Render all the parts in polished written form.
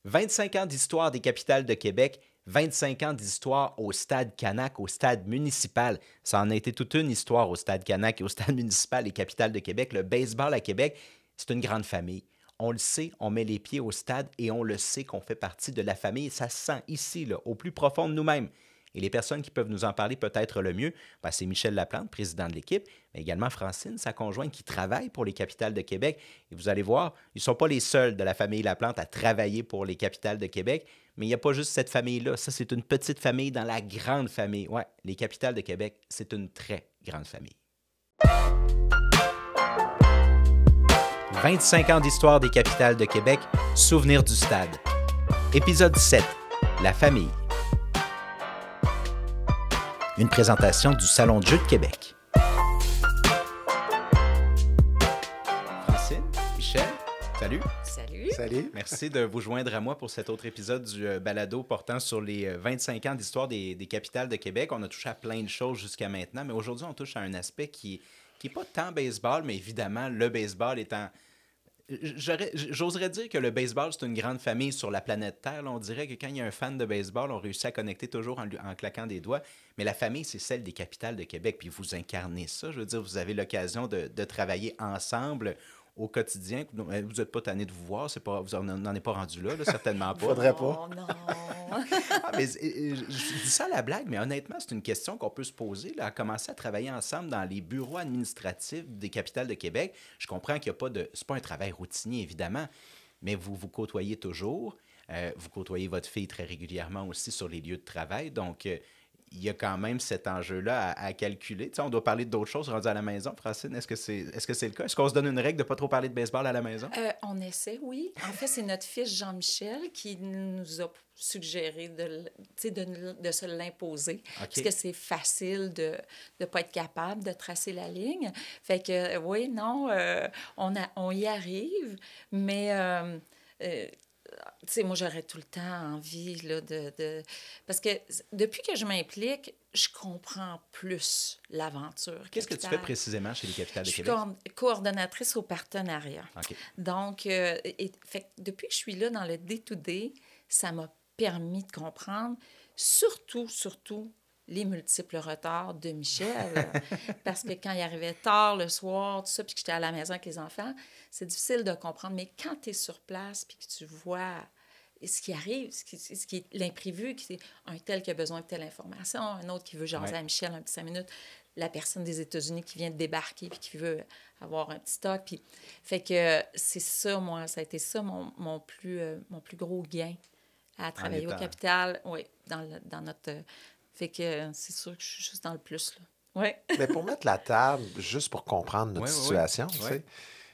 25 ans d'histoire des capitales de Québec, 25 ans d'histoire au Stade Canac, au Stade municipal. Ça en a été toute une histoire au Stade Canac et au Stade municipal et capitales de Québec. Le baseball à Québec, c'est une grande famille. On le sait, on met les pieds au stade et on le sait qu'on fait partie de la famille. Ça se sent ici, là, au plus profond de nous-mêmes. Et les personnes qui peuvent nous en parler peut-être le mieux, ben, c'est Michel Laplante, président de l'équipe, mais également Francine, sa conjointe, qui travaille pour les capitales de Québec. Et vous allez voir, ils ne sont pas les seuls de la famille Laplante à travailler pour les capitales de Québec, mais il n'y a pas juste cette famille-là. Ça, c'est une petite famille dans la grande famille. Ouais, les capitales de Québec, c'est une très grande famille. 25 ans d'histoire des capitales de Québec, souvenir du stade. Épisode 7, la famille. Une présentation du Salon de jeu de Québec. Francine, Michel, salut. Salut. Salut. Merci de vous joindre à moi pour cet autre épisode du balado portant sur les 25 ans d'histoire des capitales de Québec. On a touché à plein de choses jusqu'à maintenant, mais aujourd'hui, on touche à un aspect qui n'est pas tant baseball, mais évidemment, le baseball étant... J'oserais dire que le baseball, c'est une grande famille sur la planète Terre. Là, on dirait que quand il y a un fan de baseball, on réussit à connecter toujours en claquant des doigts. Mais la famille, c'est celle des capitales de Québec. Puis vous incarnez ça. Je veux dire, vous avez l'occasion de travailler ensemble au quotidien. Vous n'êtes pas tanné de vous voir. Vous n'en êtes pas rendu là, certainement pas. Faudrait pas. Oh non. Ah, mais je dis ça à la blague, mais honnêtement, c'est une question qu'on peut se poser. Là, à commencer à travailler ensemble dans les bureaux administratifs des capitales de Québec. Je comprends qu'il n'y a pas de... C'est pas un travail routinier, évidemment, mais vous vous côtoyez toujours. Vous côtoyez votre fille très régulièrement aussi sur les lieux de travail. Donc, il y a quand même cet enjeu-là à calculer. Tu sais, on doit parler d'autres choses rendues à la maison. Francine, est-ce que c'est le cas? Est-ce qu'on se donne une règle de ne pas trop parler de baseball à la maison? On essaie, oui. En fait, c'est notre fils Jean-Michel qui nous a suggéré de se l'imposer. OK. Parce que c'est facile de ne pas être capable de tracer la ligne. Fait que, oui, non, on y arrive, mais... tu sais, moi, j'aurais tout le temps envie là, Parce que depuis que je m'implique, je comprends plus l'aventure. Qu'est-ce que tu fais précisément chez les capitales de Je suis Québec? coordonnatrice au partenariat. OK. Donc, fait que depuis que je suis là dans le day-to-day, ça m'a permis de comprendre surtout les multiples retards de Michel. Parce que quand il arrivait tard le soir, tout ça, puis que j'étais à la maison avec les enfants, c'est difficile de comprendre. Mais quand tu es sur place, puis que tu vois ce qui arrive, ce qui est l'imprévu, qui est un tel qui a besoin de telle information, un autre qui veut jaser à Michel un petit 5 minutes, la personne des États-Unis qui vient de débarquer puis qui veut avoir un petit stock. Puis... Fait que c'est ça, moi, ça a été ça mon plus gros gain à travailler au capital, oui, dans notre... Fait que c'est sûr que je suis juste dans le plus, là. Oui. Mais pour mettre la table, juste pour comprendre notre situation, tu sais,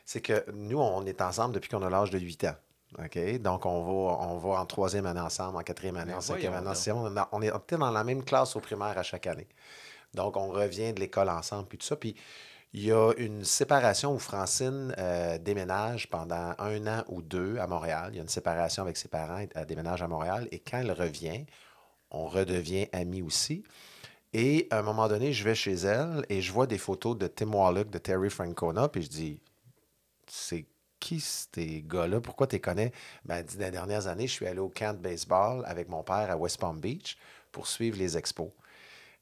c'est que nous, on est ensemble depuis qu'on a l'âge de 8 ans. OK? Donc, on va en troisième année ensemble, en quatrième année, en cinquième année. On était dans la même classe au primaire à chaque année. Donc, on revient de l'école ensemble, puis tout ça. Puis, il y a une séparation où Francine déménage pendant 1 an ou 2 à Montréal. Il y a une séparation avec ses parents, elle déménage à Montréal. Et quand elle revient, on redevient amis aussi. Et à un moment donné, je vais chez elle et je vois des photos de Tim Wallach, de Terry Francona, puis je dis, c'est qui ces gars-là? Pourquoi tu les connais? Ben, elle dit, dans les dernières années, je suis allé au camp de baseball avec mon père à West Palm Beach pour suivre les expos.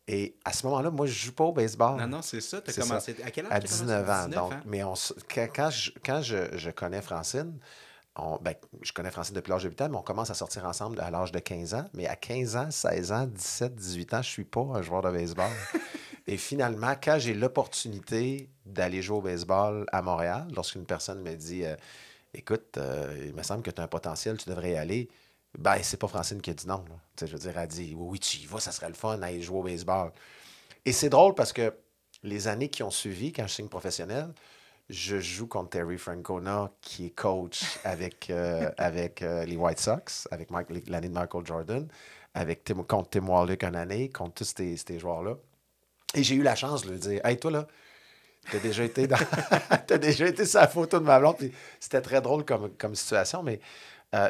Et à ce moment-là, moi, je ne joue pas au baseball. Non, c'est ça. Tu as commencé... À quel âge? À 19 ans. 19 Donc, ans. mais quand je connais Francine, je connais Francine depuis l'âge de 8 ans, mais on commence à sortir ensemble à l'âge de 15 ans. Mais à 15 ans, 16 ans, 17, 18 ans, je ne suis pas un joueur de baseball. Et finalement, quand j'ai l'opportunité d'aller jouer au baseball à Montréal, lorsqu'une personne me dit écoute, il me semble que tu as un potentiel, tu devrais y aller, ben, c'est pas Francine qui a dit non. Là. Je veux dire, elle dit oui, tu y vas, ça serait le fun d'aller jouer au baseball. Et c'est drôle parce que les années qui ont suivi, quand je signe professionnel, je joue contre Terry Francona, qui est coach avec les White Sox, avec l'année de Michael Jordan, contre Tim Wallach une année, contre tous ces joueurs-là. Et j'ai eu la chance de lui dire « Hey, toi, là, t'as déjà été t'as déjà été sur la photo de ma blonde. » Puis c'était très drôle comme situation, mais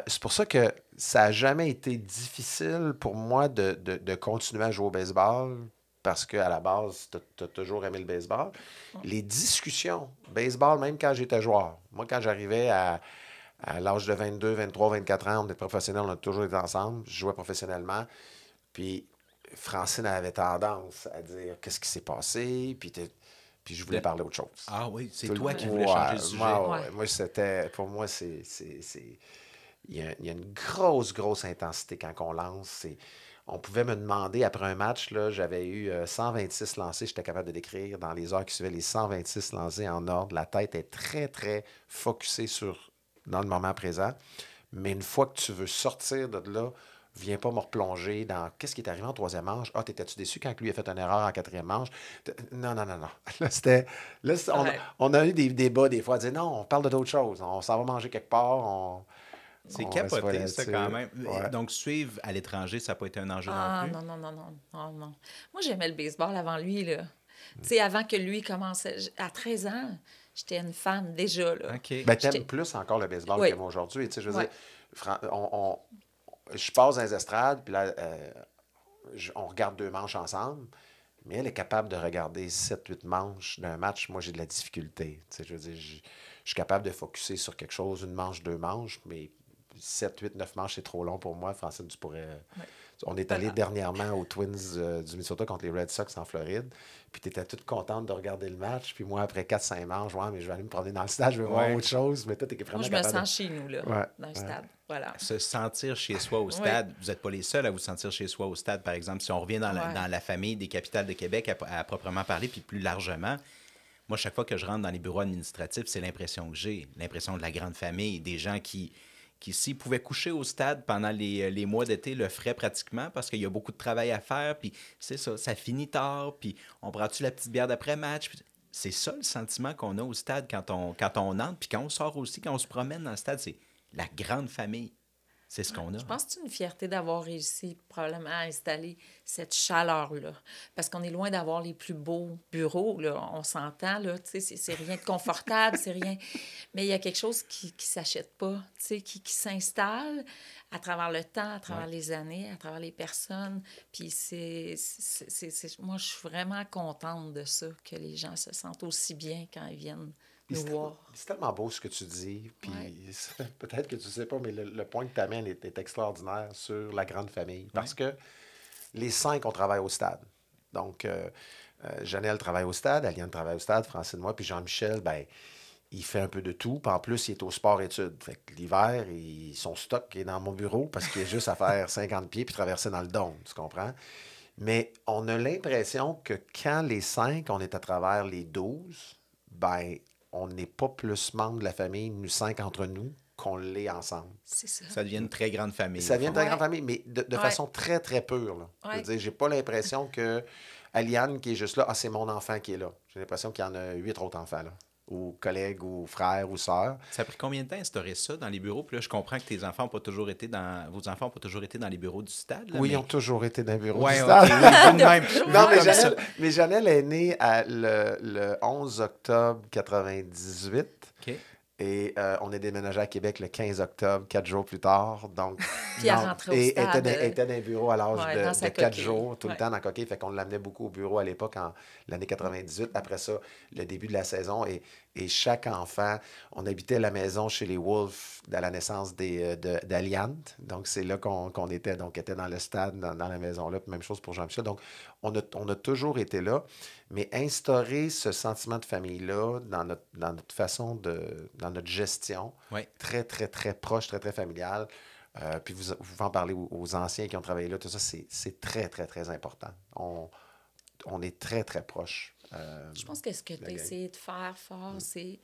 c'est pour ça que ça n'a jamais été difficile pour moi de continuer à jouer au baseball parce qu'à la base, tu as toujours aimé le baseball. Les discussions, baseball, même quand j'étais joueur, moi, quand j'arrivais à À l'âge de 22, 23, 24 ans, on était professionnels, on a toujours été ensemble. Je jouais professionnellement. Puis Francine avait tendance à dire qu'est-ce qui s'est passé, puis je voulais parler autre chose. Ah oui, c'est Tout le- toi qui Ouais. voulais changer le Ouais, sujet. Ouais. moi, c'était. Pour moi, il y a une grosse, grosse intensité quand on lance. On pouvait me demander, après un match, là, j'avais eu 126 lancés, j'étais capable de décrire dans les heures qui suivaient les 126 lancés en ordre. La tête est très, très focusée dans le moment présent. Mais une fois que tu veux sortir de là, viens pas me replonger dans qu'est-ce qui est arrivé en troisième manche. Ah, t'étais-tu déçu quand lui a fait une erreur en quatrième manche? Non, non, non, non. Ouais. On a eu des débats des fois à dire non, on parle de d'autres choses. On s'en va manger quelque part, C'est on reste pas capoté, ça, là-dessus. quand même. Ouais. Donc, suivre à l'étranger, ça n'a pas été un enjeu non Ah, plus? non, non, non, non, non, non. Moi, j'aimais le baseball avant lui, là. Tu sais, avant que lui commence... À 13 ans, j'étais une fan déjà, là. OK. Ben, t'aimes J'étais... plus encore le baseball Oui, que moi aujourd'hui. Tu sais, je veux oui, dire, je passe dans les estrades, puis là, on regarde 2 manches ensemble, mais elle est capable de regarder 7, 8 manches d'un match. Moi, j'ai de la difficulté. Tu sais, je veux dire, je suis capable de focusser sur quelque chose, 1 manche, 2 manches, mais 7, 8, 9 manches, c'est trop long pour moi. Francine, tu pourrais. oui. On est allé Voilà. dernièrement aux Twins du Minnesota contre les Red Sox en Floride. Puis tu étais toute contente de regarder le match. Puis moi, après 4, 5 manches, ouais, mais je vais aller me promener dans le stade, je veux voir Ouais. autre chose. Mais toi, tu es Moi, vraiment je me capable sens chez nous, là, Ouais, dans le ouais. stade. Voilà. Se sentir chez soi au Oui, stade, vous n'êtes pas les seuls à vous sentir chez soi au stade, par exemple. Si on revient ouais. dans la famille des capitales de Québec à proprement parler, puis plus largement, moi, chaque fois que je rentre dans les bureaux administratifs, c'est l'impression que j'ai, l'impression de la grande famille, des gens qui s'ils pouvaient coucher au stade pendant les mois d'été, le feraient pratiquement parce qu'il y a beaucoup de travail à faire, puis c'est ça, ça finit tard, puis on prend-tu la petite bière d'après-match, puis c'est ça le sentiment qu'on a au stade quand on entre, puis quand on sort aussi, quand on se promène dans le stade, c'est la grande famille. C'est ce qu'on a. Je pense que c'est une fierté d'avoir réussi probablement à installer cette chaleur-là. Parce qu'on est loin d'avoir les plus beaux bureaux, là. On s'entend, là. Tu sais, c'est rien de confortable, c'est rien. Mais il y a quelque chose qui ne s'achète pas, tu sais, qui s'installe à travers le temps, à travers les années, à travers les personnes. Puis moi, je suis vraiment contente de ça, que les gens se sentent aussi bien quand ils viennent Puis nous voir. c'est tellement beau ce que tu dis. Puis Ouais. peut-être que tu ne sais pas, mais le point que tu amènes est extraordinaire sur la grande famille. Parce Ouais. que les 5, on travaille au stade. Donc, Janelle travaille au stade, Aliane travaille au stade, Francine, moi, puis Jean-Michel, ben, il fait un peu de tout. Puis en plus, il est au sport-études. Fait que l'hiver, son stock est dans mon bureau parce qu'il a juste à faire 50 pieds puis traverser dans le dôme. Tu comprends? Mais on a l'impression que quand les 5, on est à travers les 12, ben, on n'est pas plus membres de la famille, nous 5 entre nous, qu'on l'est ensemble. C'est ça. Ça devient une très grande famille, Ça au vient de fond. la Ouais. grande famille, mais de Ouais. façon très, très pure. Là. Je veux Ouais. dire, j'ai pas l'impression que Aliane, qui est juste là, ah, c'est mon enfant qui est là. J'ai l'impression qu'il y en a 8 autres enfants, là. Ou collègues, ou frères, ou sœurs. Ça a pris combien de temps instaurer ça dans les bureaux? Puis là, je comprends que tes enfants n'ont pas toujours été vos enfants n'ont pas toujours été dans les bureaux du stade. Là, Oui, mais... ils ont toujours été dans le bureau du Ouais, stade. ok, oui, de même. Non, mais Comme ça. Janelle est née le 11 octobre 98. OK. Et on est déménagé à Québec le 15 octobre, 4 jours plus tard. Donc, Puis elle non. rentrait au Et stade. elle était dans les bureaux à l'âge Ouais, dans sa de 4 coquille. jours, tout le Ouais. temps dans la coquille. Fait qu'on l'amenait beaucoup au bureau à l'époque, en l'année 98. Après ça, le début de la saison. Et chaque enfant, on habitait la maison chez les Wolves à la naissance d'Aliane. Donc, c'est là qu'on était. Donc, était dans le stade, dans la maison-là. Puis même chose pour Jean-Michel. Donc, on a toujours été là. Mais instaurer ce sentiment de famille-là dans notre façon dans notre gestion, Ouais. très, très, très proche, très, très familiale. Puis vous pouvez en parler aux anciens qui ont travaillé là, tout ça, c'est très, très, très important. On est très, très proche. Je pense que ce que tu as gang. essayé de faire fort, c'est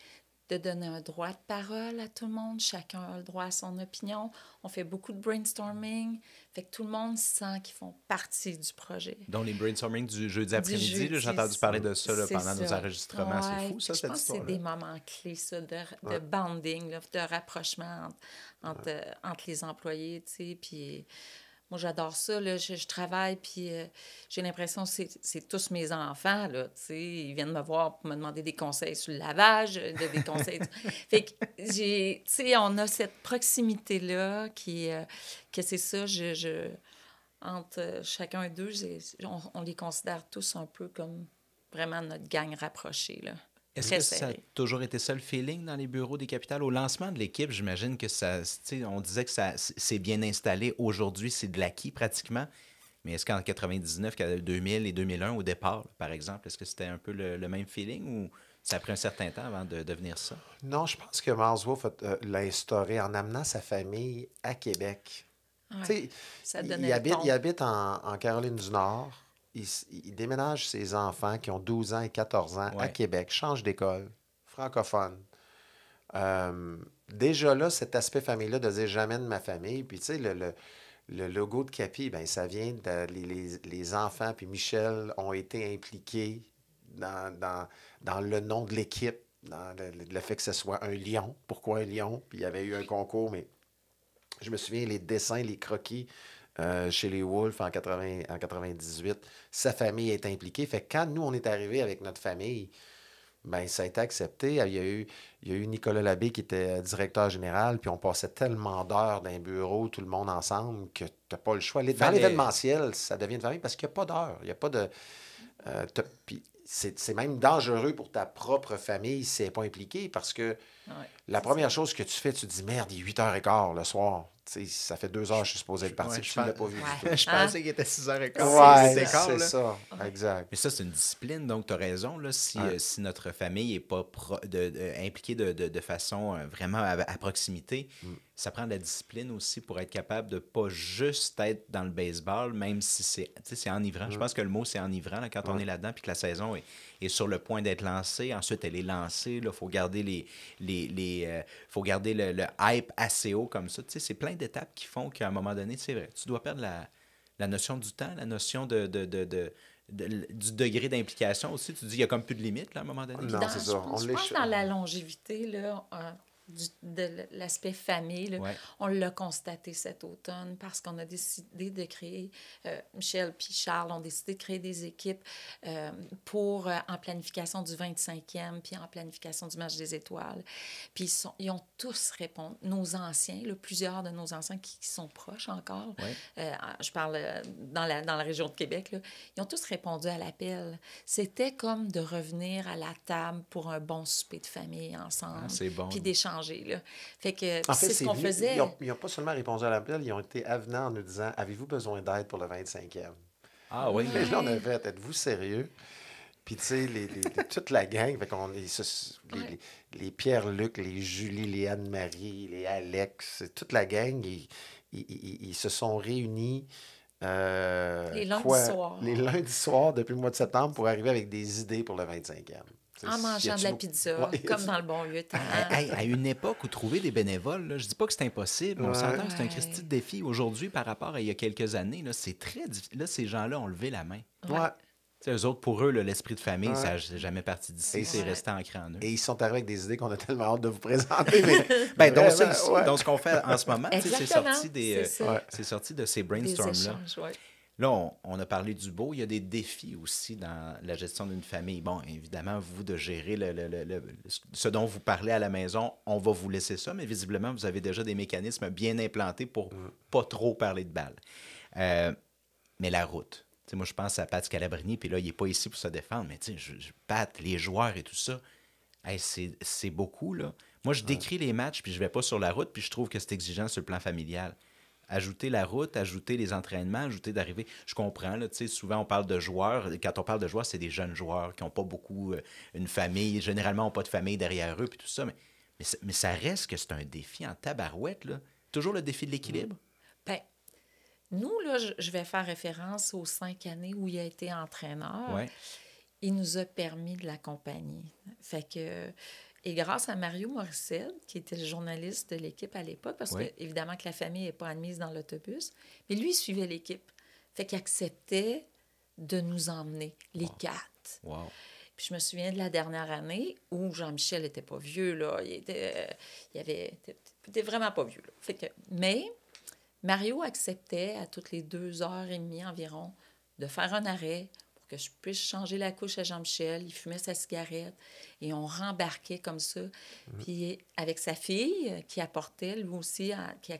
de donner un droit de parole à tout le monde. Chacun a le droit à son opinion. On fait beaucoup de brainstorming. Fait que tout le monde sent qu'ils font partie du projet. Dont les brainstorming du jeudi après-midi, jeudi, là, j'ai entendu parler de ça là, c'est pendant nos ça. enregistrements. C'est Ouais. fou, ça, Je cette pense que c'est histoire-là. des moments clés, ça, de bonding, là, de rapprochement entre les employés, tu sais, puis... Moi, j'adore ça, là. Je travaille, puis j'ai l'impression que c'est tous mes enfants, là, tu sais. Ils viennent me voir pour me demander des conseils sur le lavage, des conseils... Fait que tu sais, on a cette proximité-là que c'est ça, entre chacun d'eux, on les considère tous un peu comme vraiment notre gang rapprochée, là. Est-ce Très que ça a serré. toujours été ça le feeling dans les bureaux des capitales? Au lancement de l'équipe, j'imagine que ça, tu sais, on disait que ça c'est bien installé. Aujourd'hui, c'est de l'acquis pratiquement. Mais est-ce qu'en 99, 2000 et 2001, au départ, par exemple, est-ce que c'était un peu le même feeling ou ça a pris un certain temps avant de devenir ça? Non, je pense que Miles Wolff l'a instauré en amenant sa famille à Québec. Tu Ouais. sais, Ça il donnait le habite, il ton. habite en Caroline du Nord. Il déménage ses enfants qui ont 12 ans et 14 ans à Ouais. Québec, change d'école, francophone. Déjà là, cet aspect famille-là de dire j'amène ma famille. Puis tu sais, le logo de Capi, ben, ça vient les enfants, puis Michel ont été impliqués dans le nom de l'équipe, dans le fait que ce soit un lion. Pourquoi un lion? Puis il y avait eu un concours, mais je me souviens, les dessins, les croquis chez les Wolves en 98, sa famille est impliquée. Fait que quand nous, on est arrivés avec notre famille, ben, ça a été accepté. Il y a eu Nicolas Labbé qui était directeur général, puis on passait tellement d'heures dans un bureau, tout le monde ensemble, que tu n'as pas le choix. Dans Fallait. l'événementiel, ça devient une famille parce qu'il n'y a pas d'heure. Il n'y a pas de. Puis c'est même dangereux pour ta propre famille si elle n'est pas impliquée parce que Ouais, la c'est première ça. chose que tu fais, tu te dis merde, il est 8h15 le soir. Tu sais, ça fait 2 heures que je suis supposé être parti, Ouais, puis je tu ne l'as pense- pas vu du Ouais. tout. Je Hein? pensais qu'il était 6h15, Ouais, Ouais, c'est c'est là. ça. Ouais. Exact. Mais ça, c'est une discipline, donc tu as raison. Là, Ouais. si notre famille n'est pas impliquée de façon vraiment à proximité, Mm. ça prend de la discipline aussi pour être capable de pas juste être dans le baseball, même si c'est enivrant. Je pense que le mot, c'est enivrant là, quand on Ouais. est là-dedans puis que la saison est sur le point d'être lancée. Ensuite, elle est lancée. Il faut garder, faut garder le hype assez haut comme ça. Tu sais, c'est plein d'étapes qui font qu'à un moment donné, c'est vrai, tu dois perdre la notion du temps, la notion du degré d'implication aussi. Tu dis, il y a comme plus de limite là, à un moment donné. Puis Non, c'est ça. je pense dans la longévité, là, de l'aspect famille, là, Ouais. on l'a constaté cet automne parce qu'on a décidé de créer, Michel puis Charles ont décidé de créer des équipes pour, en planification du 25e puis en planification du match des étoiles. Puis ils ont tous répondu, nos anciens, là, plusieurs de nos anciens qui sont proches encore, Ouais. je parle dans la région de Québec, là, ils ont tous répondu à l'appel. C'était comme de revenir à la table pour un bon souper de famille ensemble. Ah, c'est bon. Puis d'échanger, là. Fait que En fait, c'est ce qu'on venu- faisait. Ils n'ont pas seulement répondu à l'appel, ils ont été avenants en nous disant avez-vous besoin d'aide pour le 25e? Ah oui. Et là, on a Ouais. fait êtes-vous sérieux? Puis, tu sais, toute la gang, fait qu'on, Ouais. les Pierre-Luc, les Julie, les Anne-Marie, les Alex, toute la gang, ils se sont réunis Les lundis soirs. les lundis soirs depuis le mois de septembre pour arriver avec des idées pour le 25e. En mangeant de la pizza, Ouais. comme dans le bon vieux temps. Hey, à une époque où trouver des bénévoles, là, je dis pas que c'est impossible, mais on Ouais. s'entend que c'est un Ouais. Christy de défi. Aujourd'hui, par rapport à il y a quelques années, là, c'est très difficile. Là, ces gens-là ont levé la main. Ouais. Tu sais, eux autres, pour eux, là, l'esprit de famille, Ouais. ça n'a jamais parti d'ici. Et C'est ouais. resté ancré en eux. Et ils sont arrivés avec des idées qu'on a tellement hâte de vous présenter. Mais Ben, donc ça vraiment, ici, ouais. donc ce qu'on fait en ce moment, tu sais, c'est Exactement, sorti c'est ça. Ouais. c'est sorti de ces Des brainstorms-là. échanges, ouais. Là, on a parlé du beau. Il y a des défis aussi dans la gestion d'une famille. Bon, évidemment, vous, de gérer ce dont vous parlez à la maison, on va vous laisser ça, mais visiblement, vous avez déjà des mécanismes bien implantés pour pas trop parler de balles. Mais la route. Tu sais, moi, je pense à Pat Scalabrini, puis là, il n'est pas ici pour se défendre, mais tu sais, Pat, les joueurs et tout ça, hey, c'est beaucoup, là. Moi, je décris les matchs, puis je vais pas sur la route, puis je trouve que c'est exigeant sur le plan familial. Ajouter la route, ajouter les entraînements, ajouter d'arriver. Je comprends, là, tu sais, souvent on parle de joueurs. Quand on parle de joueurs, c'est des jeunes joueurs qui n'ont pas beaucoup une famille. Généralement, n'ont pas de famille derrière eux, puis tout ça. Mais ça reste que c'est un défi en tabarouette, là. Toujours le défi de l'équilibre. Ben, nous, là, je vais faire référence aux 5 années où il a été entraîneur. Ouais. Il nous a permis de l'accompagner. Fait que... Et grâce à Mario Morissette, qui était le journaliste de l'équipe à l'époque, parce Oui. que évidemment que la famille n'est pas admise dans l'autobus, mais lui, il suivait l'équipe. Fait qu'il acceptait de nous emmener, les 4. Wow. Puis je me souviens de la dernière année où Jean-Michel n'était pas vieux, là. Il était vraiment pas vieux, là. Fait que, mais Mario acceptait à toutes les 2h30 environ de faire un arrêt pour que je puisse changer la couche à Jean-Michel. Il fumait sa cigarette et on rembarquait comme ça. Puis avec sa fille qui apportait, lui aussi,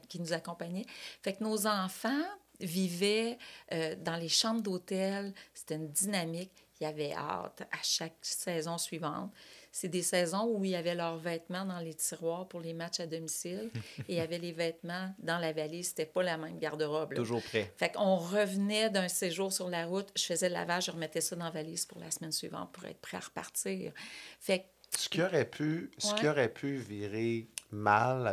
qui nous accompagnait. Fait que nos enfants vivaient dans les chambres d'hôtel. C'était une dynamique. Il y avait hâte à chaque saison suivante. c'est des saisons où il y avait leurs vêtements dans les tiroirs pour les matchs à domicile et il y avait les vêtements dans la valise. C'était pas la même garde-robe. Là. Toujours prêt. Fait qu'on revenait d'un séjour sur la route, je faisais le lavage, je remettais ça dans la valise pour la semaine suivante pour être prêt à repartir. Fait que, Ce qui aurait pu, ce qui Ouais. aurait pu virer mal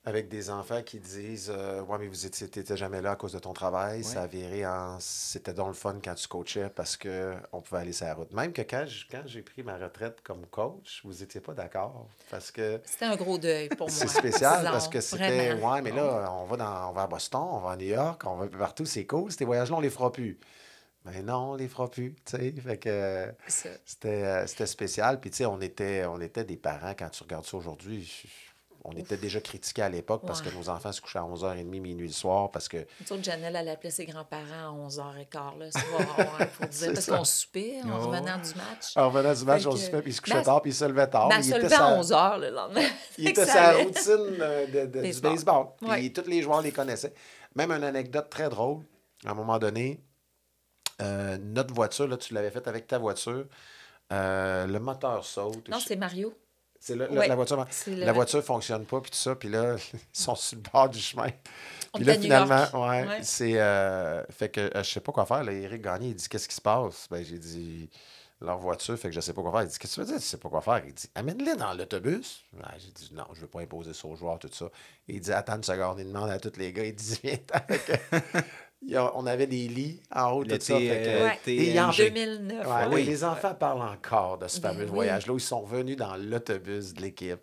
avec des enfants qui disent ouais, mais vous n'étiez jamais là à cause de ton travail, Ouais. ça a viré en c'était donc le fun quand tu coachais parce qu'on pouvait aller sur la route. Même que quand j'ai pris ma retraite comme coach, vous n'étiez pas d'accord parce que c'était un gros deuil pour moi. c'est spécial disons, parce que c'était vraiment. ouais, mais là, on va à Boston, on va à New York, on va un peu partout, c'est cool, ces voyages-là, on les fera plus. Mais non, on les fera plus, tu sais. Fait que Ça. c'était spécial. Puis, tu sais, on était des parents, quand tu regardes ça aujourd'hui, on était déjà critiqués à l'époque parce que Ouais. nos enfants se couchaient à 11h30, minuit le soir, parce que Nous autres, Janelle, elle appelait ses grands-parents à 11h15 le soir pour dire, C'est parce ça. qu'on soupait en Oh. revenant du match. en revenant du match, Fait on que- se fait, puis ils se couchaient Ben, tard, puis ils se levaient tard. Ben, mais elle ils se étaient levait à sa- 11h le lendemain. il Fait que était ça sa allait. routine du Baseball. baseball. Puis Ouais. tous les joueurs les connaissaient. Même une anecdote très drôle, à un moment donné, notre voiture, là, tu l'avais faite avec ta voiture, le moteur saute. Non, c'est Mario. C'est Ouais. la voiture. C'est le- La voiture fonctionne pas, puis tout ça. Puis là, ils sont sur le bord du chemin. On Puis était là, à New finalement, York. ouais, Ouais. c'est. Fait que je sais pas quoi faire. Là, Éric Gagné, il dit qu'est-ce qui se passe? Ben, j'ai dit leur voiture, fait que je sais pas quoi faire. Il dit qu'est-ce que tu veux dire? Tu sais pas quoi faire? Il dit amène-les dans l'autobus. Ben, j'ai dit non, je veux pas imposer ça aux joueurs, tout ça. Il dit attends une seconde, il demande à tous les gars, il dit viens. On avait des lits en haut, tout ça. Fait que, Ouais. et il en- 2009. Ouais, oui. Les enfants parlent encore de ce Ben fameux oui. voyage-là où ils sont venus dans l'autobus de l'équipe.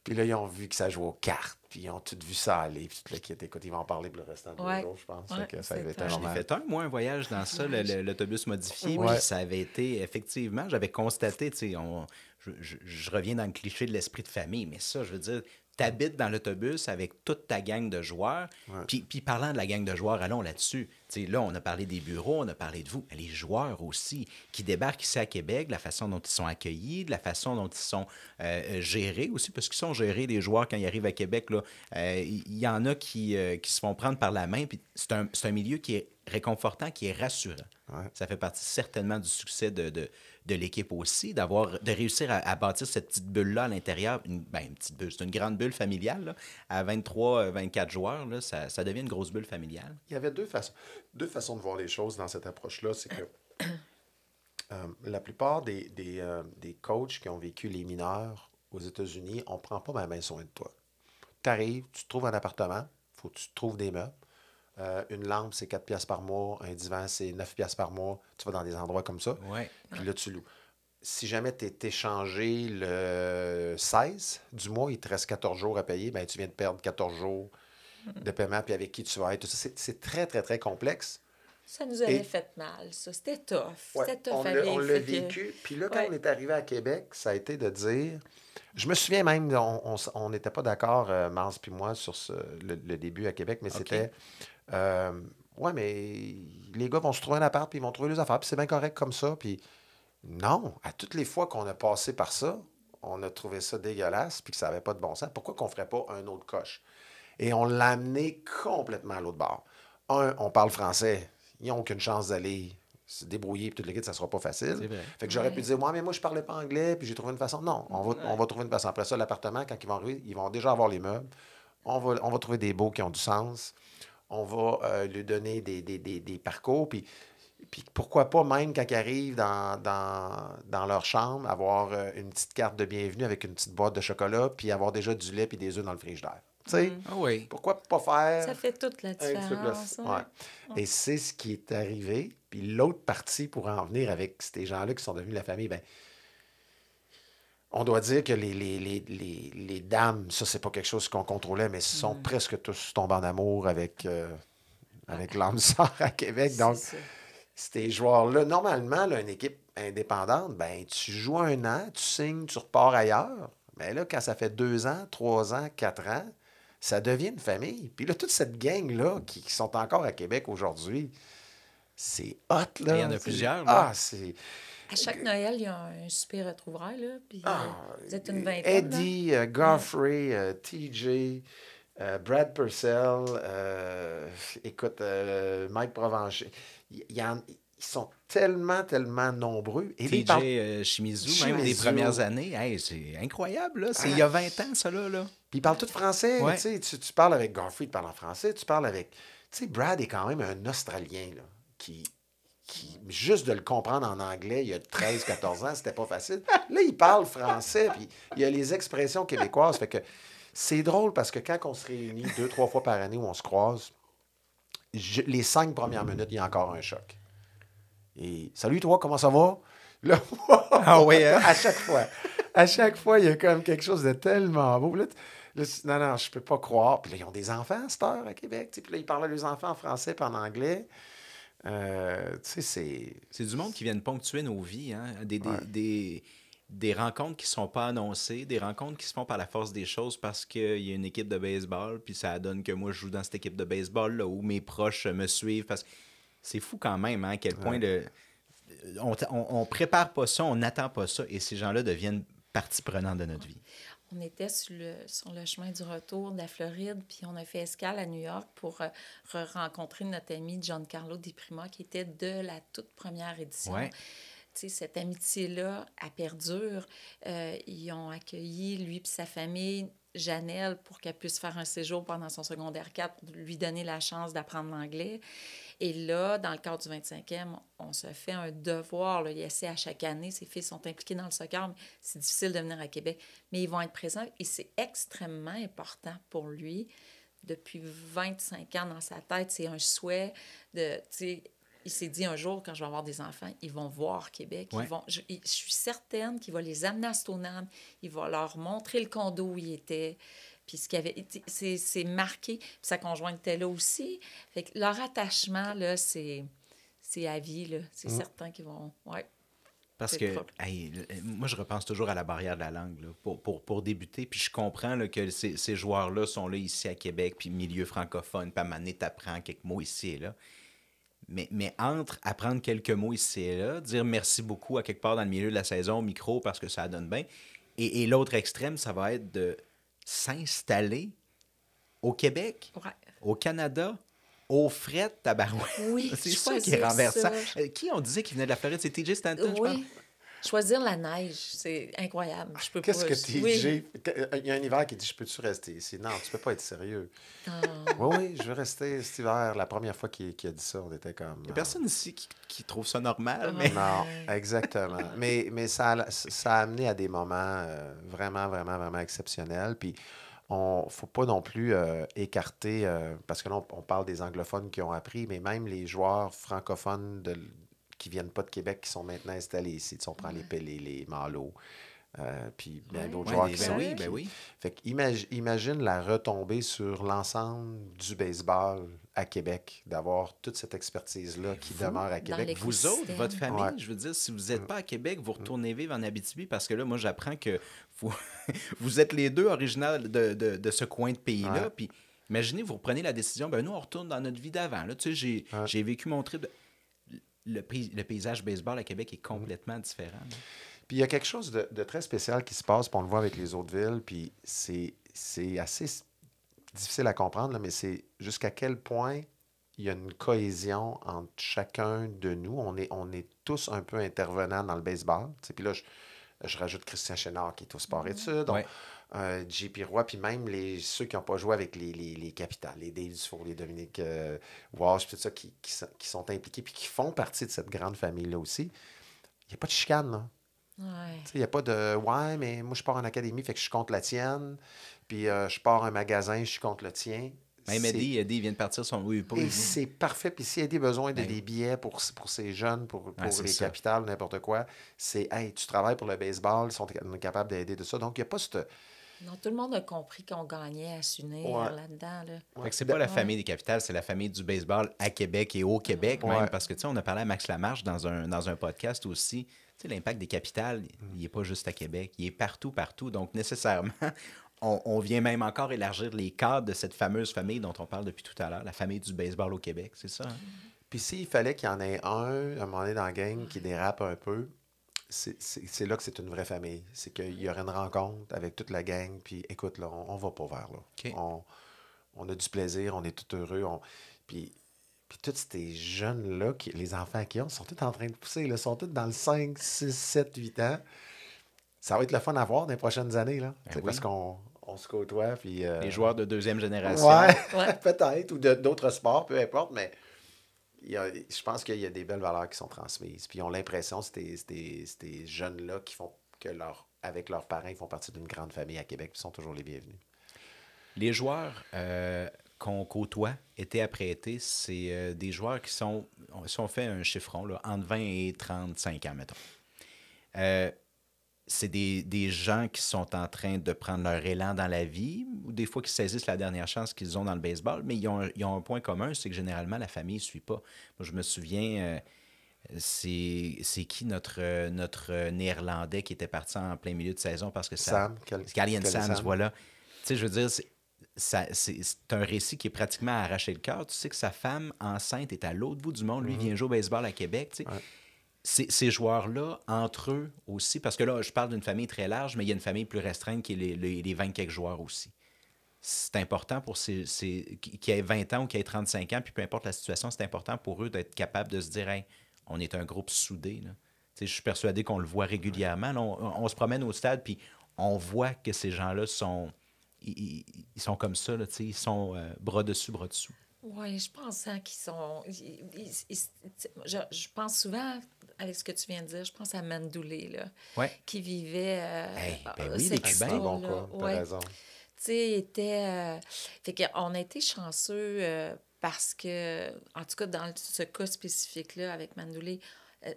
Puis là, ils ont vu que ça jouait aux cartes. Puis ils ont tout vu ça aller. Puis toute l'équipe, écoute, ils vont en parler pour le restant de Ouais. jours, je pense. Ouais, Fait que ça avait c'est été un- Je l'ai normal. fait moi, un voyage dans ça, l'autobus modifié. Oui. Puis ça avait été, effectivement, j'avais constaté, tu sais, je reviens dans le cliché de l'esprit de famille, mais ça, je veux dire, t'habites dans l'autobus avec toute ta gang de joueurs. Ouais. Puis parlant de la gang de joueurs, allons là-dessus. Tu sais, là, on a parlé des bureaux, on a parlé de vous, mais les joueurs aussi, qui débarquent ici à Québec, de la façon dont ils sont accueillis, de la façon dont ils sont gérés aussi, parce qu'ils sont gérés, les joueurs, quand ils arrivent à Québec, là, il y en a qui se font prendre par la main, puis c'est un milieu qui est réconfortant, qui est rassurant. Ouais. Ça fait partie certainement du succès de l'équipe aussi, de réussir à bâtir cette petite bulle-là à l'intérieur. Une petite bulle, c'est une grande bulle familiale. Là. À 23, 24 joueurs, là, ça devient une grosse bulle familiale. Il y avait deux façons de voir les choses dans cette approche-là. C'est que la plupart des coachs qui ont vécu les mineurs aux États-Unis, on ne prend pas bien soin de toi. Tu arrives, tu te trouves un appartement, il faut que tu te trouves des meubles. Une lampe, c'est 4 piastres par mois. Un divan, c'est 9 piastres par mois. Tu vas dans des endroits comme ça. Ouais. Puis là, tu loues. Si jamais tu es échangé le 16 du mois, il te reste 14 jours à payer, ben tu viens de perdre 14 jours de paiement, puis avec qui tu vas être. Tout ça, c'est très, très, très complexe. Ça nous avait Et- fait mal, ça. C'était tough. Ouais, C'était on tough. l'a à vivre, on l'a fait que- vécu. Puis là, quand Ouais. on est arrivé à Québec, ça a été de dire... Je me souviens même, on n'était pas d'accord, Mars puis moi, sur le début à Québec, mais OK. c'était... ouais, mais les gars vont se trouver un appart, puis ils vont trouver les affaires, puis c'est bien correct comme ça. Puis non, à toutes les fois qu'on a passé par ça, on a trouvé ça dégueulasse, puis que ça n'avait pas de bon sens. Pourquoi qu'on ne ferait pas un autre coche? Et on l'a amené complètement à l'autre bord. On parle français. Ils n'ont aucune chance d'aller se débrouiller, puis toute l'équipe, ça ne sera pas facile. C'est vrai. Fait que j'aurais Ouais. pu dire, mais moi, je parlais pas anglais, puis j'ai trouvé une façon. Non, on va trouver une façon. Après ça, l'appartement, quand ils vont arriver, ils vont déjà avoir les meubles. On va trouver des baux qui ont du sens. On va lui donner des parcours. Puis pourquoi pas, même quand ils arrivent dans leur chambre, avoir une petite carte de bienvenue avec une petite boîte de chocolat, puis avoir déjà du lait et des œufs dans le frigidaire. Tu sais, Ah oui. pourquoi pas faire Ça fait toute la un petit peu différence. plus? ouais. Ouais. Et c'est ce qui est arrivé. Puis l'autre partie, pour en venir avec ces gens-là qui sont devenus la famille, ben, on doit dire que les dames, ça, c'est pas quelque chose qu'on contrôlait, mais sont presque tous tombés en amour avec l'âme sœur à Québec. C'est Donc, ça. ces joueurs-là, normalement, là, une équipe indépendante, ben, tu joues 1 an, tu signes, tu repars ailleurs. Mais là, quand ça fait 2 ans, 3 ans, 4 ans, ça devient une famille. Puis là, toute cette gang-là qui sont encore à Québec aujourd'hui, c'est hot, là. Il y en a C'est- plusieurs, là. Ah, c'est... À chaque Noël, il y a un super retrouvaille, là. Puis Ah, vous êtes une vingtaine. là. Eddie, Godfrey, TJ, Brad Purcell, écoute, Mike Provencher. Il ils sont tellement, tellement nombreux. Et là, ils TJ parlent, Shimizu, même les Shimizu. premières années, hey, c'est incroyable, là. C'est il y Ah, a 20 ans, ça, là. puis ils parlent tout français. Ouais. Tu sais, tu parles avec Garfield, il parle en français. Tu parles avec... Tu sais, Brad est quand même un Australien, là, qui juste de le comprendre en anglais, il y a 13, 14 ans, c'était pas facile. Là, il parle français, puis il y a les expressions québécoises. Fait que c'est drôle parce que quand on se réunit 2, 3 fois par année où on se croise, les 5 premières minutes, il y a encore un choc. Et salut toi, comment ça va? Là, Ah oui, hein? à chaque fois, il y a comme quelque chose de tellement beau. Non, non, je peux pas croire. Puis là, ils ont des enfants à cette heure à Québec. Puis là, ils parlent à leurs enfants en français et en anglais. Tu sais, c'est... C'est du monde qui vient ponctuer nos vies, hein? Ouais. Des rencontres qui ne sont pas annoncées, des rencontres qui se font par la force des choses parce qu'il y a une équipe de baseball, puis ça donne que moi, je joue dans cette équipe de baseball, là, où mes proches me suivent. Parce que c'est fou quand même, hein, à quel point on prépare pas ça, on n'attend pas ça, et ces gens-là deviennent partie prenante de notre vie. On était sur le chemin du retour de la Floride, puis on a fait escale à New York pour rencontrer notre ami Giancarlo Di Prima, qui était de la toute première édition. Ouais. Tu sais, cette amitié-là, elle perdure. Ils ont accueilli, lui et sa famille, Janelle, pour qu'elle puisse faire un séjour pendant son secondaire 4, pour lui donner la chance d'apprendre l'anglais. Et là, dans le cadre du 25e, on se fait un devoir. Là. Il essaie à chaque année. Ses filles sont impliquées dans le soccer, mais c'est difficile de venir à Québec. Mais ils vont être présents et c'est extrêmement important pour lui. Depuis 25 ans dans sa tête, c'est un souhait de... Tu sais, il s'est dit un jour, quand je vais avoir des enfants, ils vont voir Québec. Ouais. Je suis certaine qu'il va les amener à Stoneham. Il va leur montrer le condo où il était. Puis ce qu'il avait, c'est marqué. Puis sa conjointe était là aussi. Fait que leur attachement, là, c'est à vie, là. C'est certain qu'ils vont... Ouais. Parce C'est que, propre. hey, moi, je repense toujours à la barrière de la langue, là, pour débuter. Puis je comprends là, que ces joueurs-là sont là ici à Québec, puis milieu francophone, puis à un moment donné, t'apprends quelques mots ici et là. Mais entre apprendre quelques mots ici et là, dire merci beaucoup à quelque part dans le milieu de la saison au micro parce que ça donne bien, et l'autre extrême, ça va être de s'installer au Québec, Ouais. au Canada, aux frais de tabarouette. Oui, C'est ça qui choisir est renversant. ça. Qui on disait qui venait de la Floride? C'est TJ Stanton, je pense? Oui. Choisir la neige, c'est incroyable. Je peux Qu'est-ce pas... que TJ... Oui. Il y a un hiver qui dit, je peux-tu rester ici? Non, tu peux pas être sérieux. Ah. Oui, oui, je veux rester cet hiver. La première fois qu'il a dit ça, on était comme... Il n'y a personne ici qui trouve ça normal, mais... Non, exactement. Mais ça a amené à des moments vraiment, vraiment, vraiment exceptionnels. Puis, on faut pas non plus écarter, parce que là, on parle des anglophones qui ont appris, mais même les joueurs francophones qui viennent pas de Québec, qui sont maintenant installés ici. Tu sais, on prend les Pelés, les Malo, puis bien Ouais. d'autres Ouais, joueurs ben qui sont... oui, qui- ben oui. Fait que imagine la retombée sur l'ensemble du baseball à Québec, d'avoir toute cette expertise-là qui demeure à dans Québec. les- Vous autres, votre famille, Ouais. je veux dire, si vous n'êtes pas à Québec, vous retournez vivre en Abitibi parce que là, moi, j'apprends que vous, vous êtes les deux originaux de ce coin de pays-là. Ouais. Puis imaginez, vous reprenez la décision, ben nous, on retourne dans notre vie d'avant. Là, tu sais, Ouais. j'ai vécu mon trip. Le paysage baseball à Québec est complètement différent. Là. Puis il y a quelque chose de très spécial qui se passe, puis on le voit avec les autres villes, puis c'est assez difficile à comprendre, là, mais c'est jusqu'à quel point il y a une cohésion entre chacun de nous. On est tous un peu intervenants dans le baseball. Tu sais, puis là, je rajoute Christian Chénard qui est au sport-études, Ouais. JP Roy, puis même ceux qui n'ont pas joué avec les Capitals, les Dave Dufour, les Dominique Walsh, puis tout ça, qui sont impliqués, puis qui font partie de cette grande famille-là aussi. Il n'y a pas de chicane, là. Ouais. Tu sais, il n'y a pas de ouais, mais moi, je pars en académie, fait que je suis contre la tienne. Puis je pars un magasin, je suis contre le tien. Même C'est- Eddie vient de partir son... Oui, pas Et lui. c'est parfait. Puis s'il y a des besoins de Ben des oui. billets pour ces jeunes, pour c'est les ça. capitales, n'importe quoi, c'est hey, tu travailles pour le baseball, ils sont capables d'aider de ça. Donc, il n'y a pas cette. Non, tout le monde a compris qu'on gagnait à s'unir Ouais. là-dedans. Là. Fait que c'est pas la famille des capitales, c'est la famille du baseball à Québec et au Québec même. Ouais. Parce que, tu sais, on a parlé à Max Lamarche dans un podcast aussi. Tu sais, l'impact des capitales, il n'est pas juste à Québec, il est partout, partout. Donc, nécessairement, on vient même encore élargir les cadres de cette fameuse famille dont on parle depuis tout à l'heure, la famille du baseball au Québec, c'est ça? Hein? Puis s'il fallait qu'il y en ait un, à un moment donné dans la gang, qui dérape un peu, c'est là que c'est une vraie famille. C'est qu'il y aurait une rencontre avec toute la gang, puis écoute, là, on va pas vers là. OK. On a du plaisir, on est tout heureux. Puis Puis tous ces jeunes-là, les enfants qui ont, sont tous en train de pousser. Ils sont tous dans le 5, 6, 7, 8 ans. Ça va être le fun à voir dans les prochaines années, là. Oui. Parce qu'on se côtoie. Puis, Les joueurs de deuxième génération. Ouais, Ouais. peut-être. Ou d'autres sports, peu importe. Mais je pense qu'il y a des belles valeurs qui sont transmises. Puis ils ont l'impression, ces jeunes-là, qui font que avec leurs parents, ils font partie d'une grande famille à Québec. Puis ils sont toujours les bienvenus. Les joueurs qu'on côtoie été après été, c'est des joueurs qui sont, si on fait un chiffron, là, entre 20 et 35 ans, mettons. C'est des gens qui sont en train de prendre leur élan dans la vie, ou des fois qui saisissent la dernière chance qu'ils ont dans le baseball, mais ils ont un point commun, c'est que généralement, la famille ne suit pas. Moi, je me souviens, c'est qui notre Néerlandais qui était parti en plein milieu de saison parce que ça... Calien Sams, voilà. Tu sais, je veux dire, c'est un récit qui est pratiquement à arracher le cœur. Tu sais que sa femme enceinte est à l'autre bout du monde. Lui, il vient jouer au baseball à Québec, tu sais. Ouais. Ces joueurs-là, entre eux aussi, parce que là, je parle d'une famille très large, mais il y a une famille plus restreinte qui est les 20 quelques joueurs aussi. C'est important pour qui aient 20 ans ou qui aient 35 ans, puis peu importe la situation, c'est important pour eux d'être capables de se dire, hey, on est un groupe soudé. Là. Je suis persuadé qu'on le voit régulièrement. Là, on se promène au stade, puis on voit que ces gens-là sont... Ils sont comme ça, là, ils sont bras dessus, bras dessous. Oui, je pense qu'ils sont... je pense souvent, avec ce que tu viens de dire, je pense à Mandoulé, là, Ouais. qui vivait... ben oui, les cette Cubains. C'est un bon histoire-là. cas, t'as raison. Tu sais, était... fait qu'on a été chanceux parce que, en tout cas, dans ce cas spécifique-là, avec Mandoulé,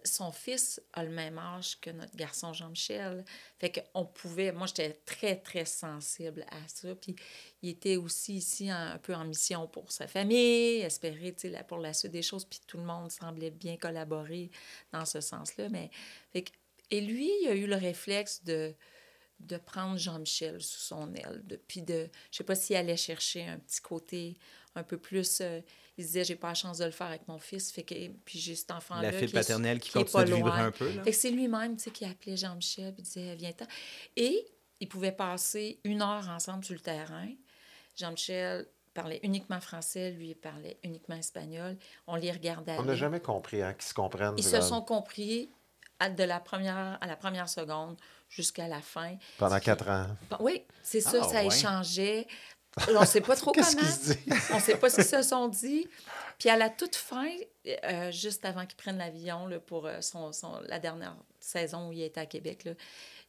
son fils a le même âge que notre garçon Jean-Michel. Fait qu'on pouvait... Moi, j'étais très, très sensible à ça. Puis il était aussi ici un peu en mission pour sa famille, espérer, tu sais, pour la suite des choses. Puis tout le monde semblait bien collaborer dans ce sens-là. Mais... Et lui, il a eu le réflexe de prendre Jean-Michel sous son aile. Puis je sais pas s'il allait chercher un petit côté un peu plus... il se disait, j'ai pas la chance de le faire avec mon fils. Fait que, puis j'ai cet enfant-là La fibre paternelle qui est continue pas de vibrer loin. un peu. Là. Fait que c'est lui-même, tu sais, qui appelait Jean-Michel puis disait, viens-t'en. Et ils pouvaient passer 1 heure ensemble sur le terrain. Jean-Michel parlait uniquement français, lui, il parlait uniquement espagnol. On les regardait. On n'a jamais compris qu'ils se comprennent. Ils se sont compris à la première seconde jusqu'à la fin. Pendant 4 ans. Oui, c'est ça, ça ouais. échangeait. On ne sait pas trop Qu'est-ce comment. qu'ils se disent? On ne sait pas ce qu'ils se sont dit. Puis à la toute fin, juste avant qu'ils prennent l'avion là, pour la dernière saison où il était à Québec, là,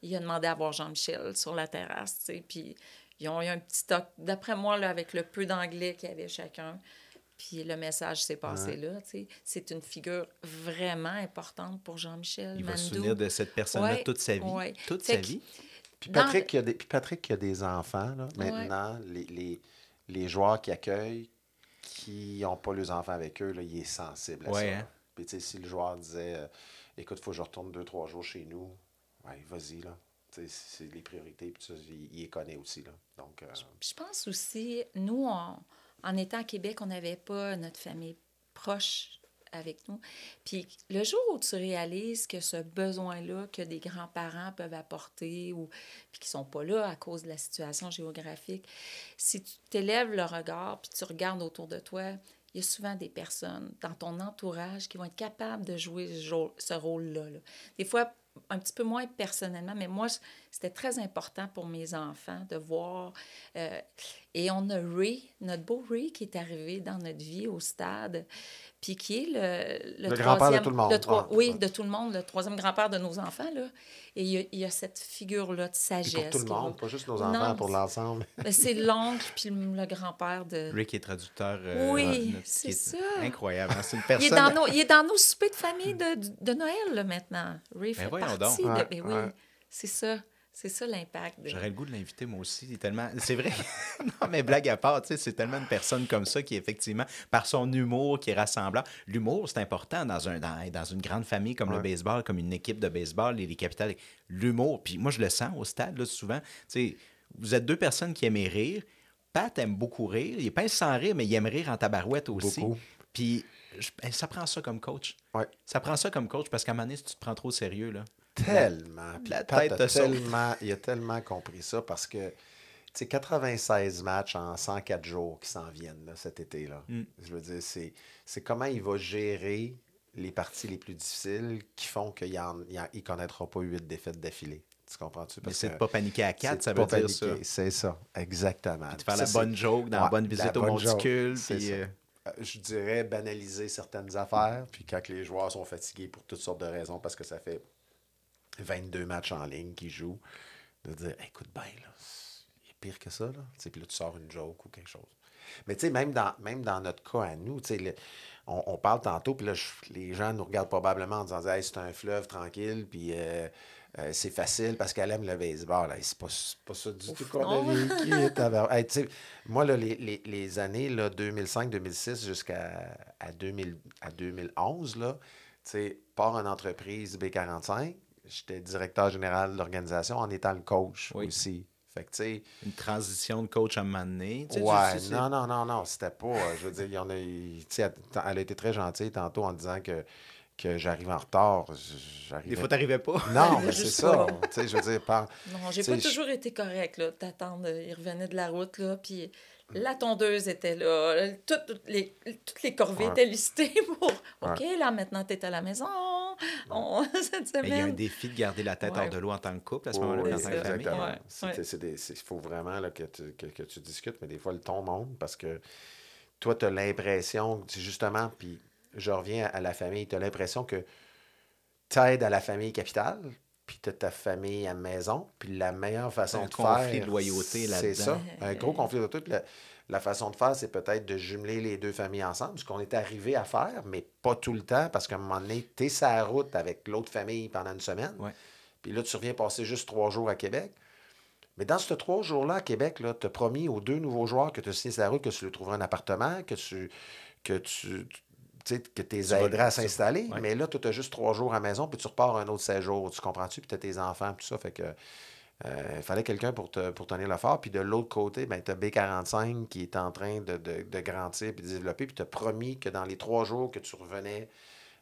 il a demandé à voir Jean-Michel sur la terrasse. Tu sais, puis ils ont eu un petit toc, d'après moi, là, avec le peu d'anglais qu'il y avait chacun. Puis le message s'est passé là. Tu sais. C'est une figure vraiment importante pour Jean-Michel. Il va Mandou. se souvenir de cette personne-là toute sa vie. Ouais. Toute sa vie. Puis Patrick, qui a des enfants, là, maintenant, les joueurs qui accueillent, qui n'ont pas leurs enfants avec eux, là, il est sensible à ça. Hein? Puis, tu sais, si le joueur disait écoute, il faut que je retourne 2-3 jours chez nous, ouais, vas-y, là. Tu sais, c'est les priorités, puis ça, il les connaît aussi, là. Donc, je pense aussi, nous, en étant à Québec, on n'avait pas notre famille proche avec nous. Puis le jour où tu réalises que ce besoin-là que des grands-parents peuvent apporter puis qui ne sont pas là à cause de la situation géographique, si tu t'élèves le regard puis tu regardes autour de toi, il y a souvent des personnes dans ton entourage qui vont être capables de jouer ce rôle-là. Là. Des fois, un petit peu moins personnellement, mais moi, c'était très important pour mes enfants de voir. Et on a Ray, notre beau Ray, qui est arrivé dans notre vie au stade, puis qui est le grand-père de tout le monde. De tout le monde, le troisième grand-père de nos enfants. Là. Et il y a cette figure-là de sagesse. Puis pour tout le monde, pas juste nos enfants, pour l'ensemble. C'est l'oncle puis le grand-père de... Rick est traducteur. Oui, c'est ça. Incroyable. C'est une personne... Il est dans nos soupers de famille de Noël, là, maintenant. Ray fait partie de... Mais oui, c'est ça. C'est ça l'impact. J'aurais le goût de l'inviter, moi aussi. Il est tellement... C'est vrai. Non, mais blague à part, tu sais, c'est tellement une personne comme ça qui, effectivement, par son humour, qui est rassemblant. L'humour, c'est important dans une grande famille comme le baseball, comme une équipe de baseball, les Capitals. L'humour, puis moi, je le sens au stade, là, souvent. Tu sais, vous êtes deux personnes qui aiment rire. Pat aime beaucoup rire. Il est pas sans rire, mais il aime rire en tabarouette aussi. Beaucoup. Puis ça prend ça comme coach. Ouais. Ça prend ça comme coach parce qu'à un moment donné, si tu te prends trop au sérieux, là... Tellement. Puis Pat il a tellement compris ça parce que sais, 96 matchs en 104 jours qui s'en viennent là, cet été-là. Je veux dire, c'est comment il va gérer les parties les plus difficiles qui font qu'il ne connaîtra pas 8 défaites d'affilée. Tu comprends-tu? Mais Parce c'est de que ne pas paniquer à c'est 4, de ça pas veut dire ça. paniquer. C'est ça, exactement. Puis de faire Ça, la bonne joke dans la bonne visite la au bonne joke, monticule. c'est Puis, ça. Je dirais banaliser certaines affaires, puis quand les joueurs sont fatigués pour toutes sortes de raisons, parce que ça fait 22 matchs en ligne qu'ils jouent, de dire écoute bien, là, il est pire que ça, là. Tu sais, puis là, tu sors une joke ou quelque chose. Mais tu sais, même dans notre cas à nous, tu sais, on parle tantôt, puis là, les gens nous regardent probablement en disant hey, c'est un fleuve tranquille, puis c'est facile parce qu'elle aime le baseball. Hey, c'est pas ça du tout qu'on a non. vécu. Hey, tu sais, moi, là, les années là, 2005-2006 à 2011, là, tu sais, par une entreprise B45, j'étais directeur général de l'organisation en étant le coach Oui. aussi. Fait que, tu sais, une transition de coach à un moment donné. Tu sais, ouais, non, c'était pas. Je veux dire, tu sais, elle a été très gentille tantôt en disant que j'arrive en retard. Des fois, tu n'arrivais pas. Non, mais Juste c'est ça. pas. Tu sais, je veux dire, Non, j'ai tu pas sais, toujours été correcte, là, d'attendre. Il revenait de la route, là, puis la tondeuse était là. Toutes les corvées Ouais. étaient listées pour... Ouais. OK, là, maintenant, t'es à la maison. Cette Mais il y a un semaine. défi de garder la tête Ouais. hors de l'eau en tant que couple à ce Oui, moment-là, oui, en tant que famille. exactement. Ouais. Il faut vraiment là, que tu discutes, mais des fois, le ton monte parce que toi, tu as l'impression, justement, puis je reviens à la famille, tu as l'impression que tu aides à la famille capitale, puis tu as ta famille à la maison, puis la meilleure C'est façon un de conflit faire, de loyauté c'est là-dedans. ça, un gros conflit de loyauté. La façon de faire, c'est peut-être de jumeler les deux familles ensemble, ce qu'on est arrivé à faire, mais pas tout le temps, parce qu'à un moment donné, tu es sur la route avec l'autre famille pendant une semaine, Ouais. puis là, tu reviens passer juste 3 jours à Québec. Mais dans ces 3 jours-là à Québec, tu as promis aux 2 nouveaux joueurs que tu as signé sur la route que tu lui trouveras un appartement, que tu sais, que tu les Tu vas- aideras à tu- s'installer. ouais. Mais là, tu as juste 3 jours à la maison, puis tu repars un autre 16 jours. Tu comprends-tu? Puis tu as tes enfants, tout ça. Fait que il fallait quelqu'un pour tenir le fort. Puis de l'autre côté, ben, tu as B45 qui est en train de grandir et de développer. Puis tu as promis que dans les 3 jours que tu revenais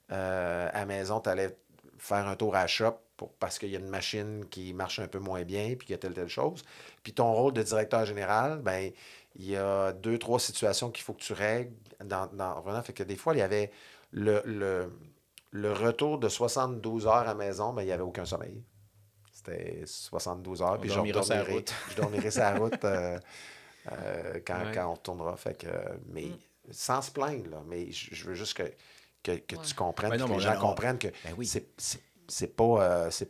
à la maison, tu allais faire un tour à la shop parce qu'il y a une machine qui marche un peu moins bien, puis qu'il y a telle chose. Puis ton rôle de directeur général, ben il y a 2, 3 situations qu'il faut que tu règles vraiment. Fait que des fois, il y avait le retour de 72 heures à la maison, mais il n'y avait aucun sommeil. C'était 72 heures, On puis dormira sur la route. je dormirai sur la route Ouais. quand on retournera. Fait que, mais sans se plaindre, là, mais je veux juste que Ouais. tu comprennes, Ouais, puis non, que les mais gens on- comprennent que Ben oui. c'est pas c'est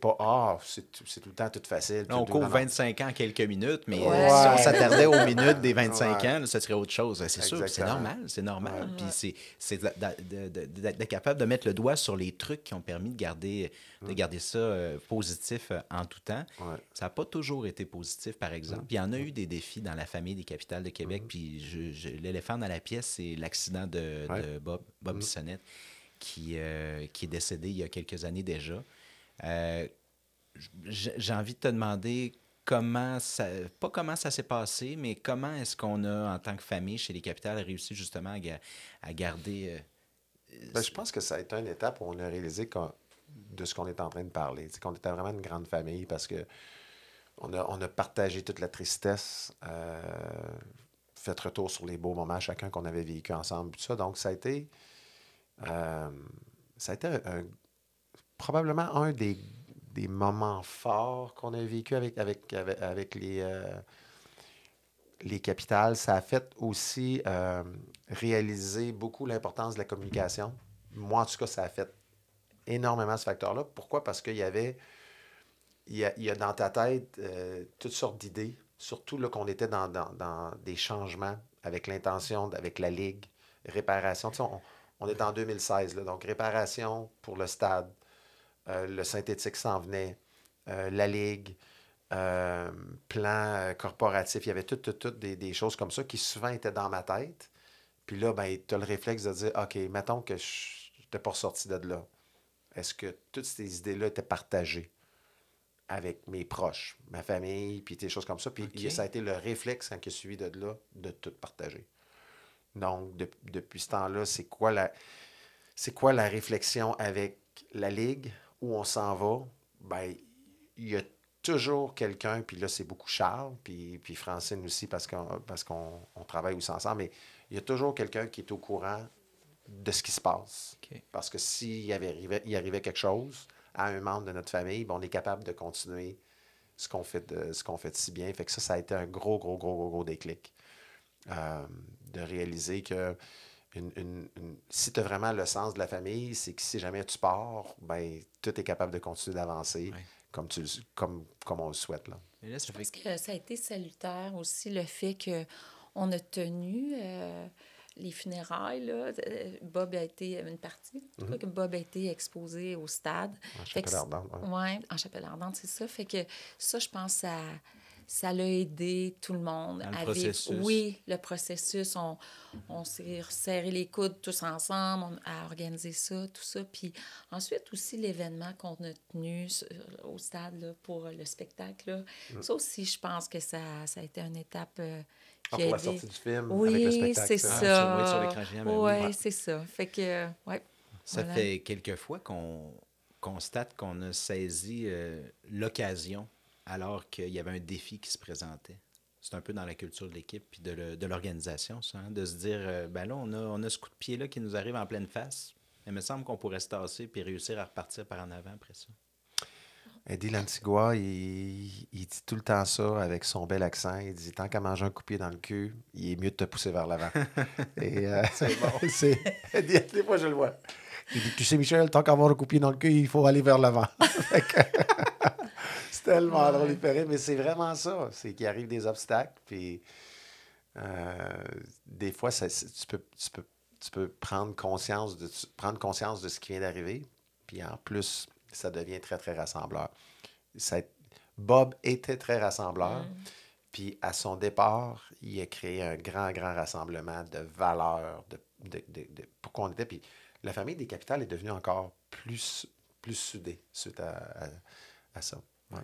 tout le temps tout facile. Là, on tout- couvre non, non. 25 ans en quelques minutes, mais Ouais. si on s'attardait aux minutes des 25 Ouais. ans, là, ça serait autre chose. C'est sûr, c'est Exactement. normal, c'est normal. Ouais. Puis c'est d'être capable de mettre le doigt sur les trucs qui ont permis de garder ça positif en tout temps. Ouais. Ça n'a pas toujours été positif, par exemple. Puis il y en a eu des défis dans la famille des capitales de Québec. Puis l'éléphant dans la pièce, c'est l'accident de Bob Bissonnette qui est décédé il y a quelques années déjà. J'ai envie de te demander pas comment ça s'est passé, mais comment est-ce qu'on a, en tant que famille chez les Capitales, réussi justement à garder... Ben, je pense que ça a été une étape où on a réalisé de ce qu'on est en train de parler. C'est qu'on était vraiment une grande famille parce que on a partagé toute la tristesse, fait retour sur les beaux moments chacun qu'on avait vécu ensemble, tout ça. Donc, ça a été probablement un des moments forts qu'on a vécu avec les capitales. Ça a fait aussi réaliser beaucoup l'importance de la communication. Moi, en tout cas, ça a fait énormément ce facteur-là. Pourquoi? Parce qu'il il y a dans ta tête toutes sortes d'idées, surtout là, qu'on était dans des changements avec l'intention, avec la Ligue, réparation. Tu sais, on est en 2016, là, donc réparation pour le stade, le synthétique s'en venait, la Ligue, plan corporatif. Il y avait toutes des choses comme ça qui souvent étaient dans ma tête. Puis là, ben, tu as le réflexe de dire, OK, mettons que je n'étais pas ressorti de là. Est-ce que toutes ces idées-là étaient partagées avec mes proches, ma famille, puis des choses comme ça? Puis OK. ça a été le réflexe quand il a suivi de là de tout partager. Donc, depuis ce temps-là, c'est quoi la réflexion avec la Ligue, où on s'en va? Ben, il y a toujours quelqu'un, puis là, c'est beaucoup Charles, puis Francine aussi, parce qu'on travaille aussi ensemble, mais il y a toujours quelqu'un qui est au courant de ce qui se passe. OK. Parce que il arrivait quelque chose à un membre de notre famille, ben, on est capable de continuer ce qu'on fait de si bien. Fait que ça a été un gros, gros, gros, gros, gros déclic. De réaliser que si tu as vraiment le sens de la famille, c'est que si jamais tu pars, ben, tout est capable de continuer d'avancer Ouais. comme on le souhaite. Là. Et là, Je ça fait pense que ça a été salutaire aussi, le fait qu'on a tenu les funérailles. Là. Bob a été une partie. En tout cas, que Bob a été exposé au stade. En Fait que chapelle ardente. Ouais. ouais, en chapelle ardente, c'est ça. Fait que ça, je pense, ça l'a aidé tout le monde Dans le à processus. vivre. Oui, le processus. On s'est resserré les coudes tous ensemble, on a organisé ça, tout ça. Puis ensuite aussi, l'événement qu'on a tenu au stade là, pour le spectacle. Là, ça aussi, je pense que ça a été une étape Ah, qui a pour la aidé. sortie du film avec le Oui, spectacle. c'est ça. ça. oui, sur l'écran géant, ben oui. Oui, Ouais. c'est ça. Fait que, ouais. Ça Voilà. fait quelques fois qu'on constate qu'on a saisi l'occasion alors qu'il y avait un défi qui se présentait. C'est un peu dans la culture de l'équipe puis de l'organisation, ça, hein, de se dire, ben là, on a ce coup de pied-là qui nous arrive en pleine face. Il me semble qu'on pourrait se tasser puis réussir à repartir par en avant après ça. Eddie Lantigua, il dit tout le temps ça avec son bel accent. Il dit, tant qu'à manger un coup de pied dans le cul, il est mieux de te pousser vers l'avant. Et C'est bon. des fois, je le vois. Il dit, tu sais, Michel, tant qu'à avoir un coup de pied dans le cul, il faut aller vers l'avant. Fait que c'est tellement Ouais. drôle, il paraît, mais c'est vraiment ça. C'est qu'il arrive des obstacles, puis des fois, tu peux prendre conscience de ce qui vient d'arriver, puis en plus, ça devient très, très rassembleur. Bob était très rassembleur, puis à son départ, il a créé un grand, grand rassemblement de valeurs, de pourquoi on était, puis la famille des Capitales est devenue encore plus soudée suite à ça. Ouais.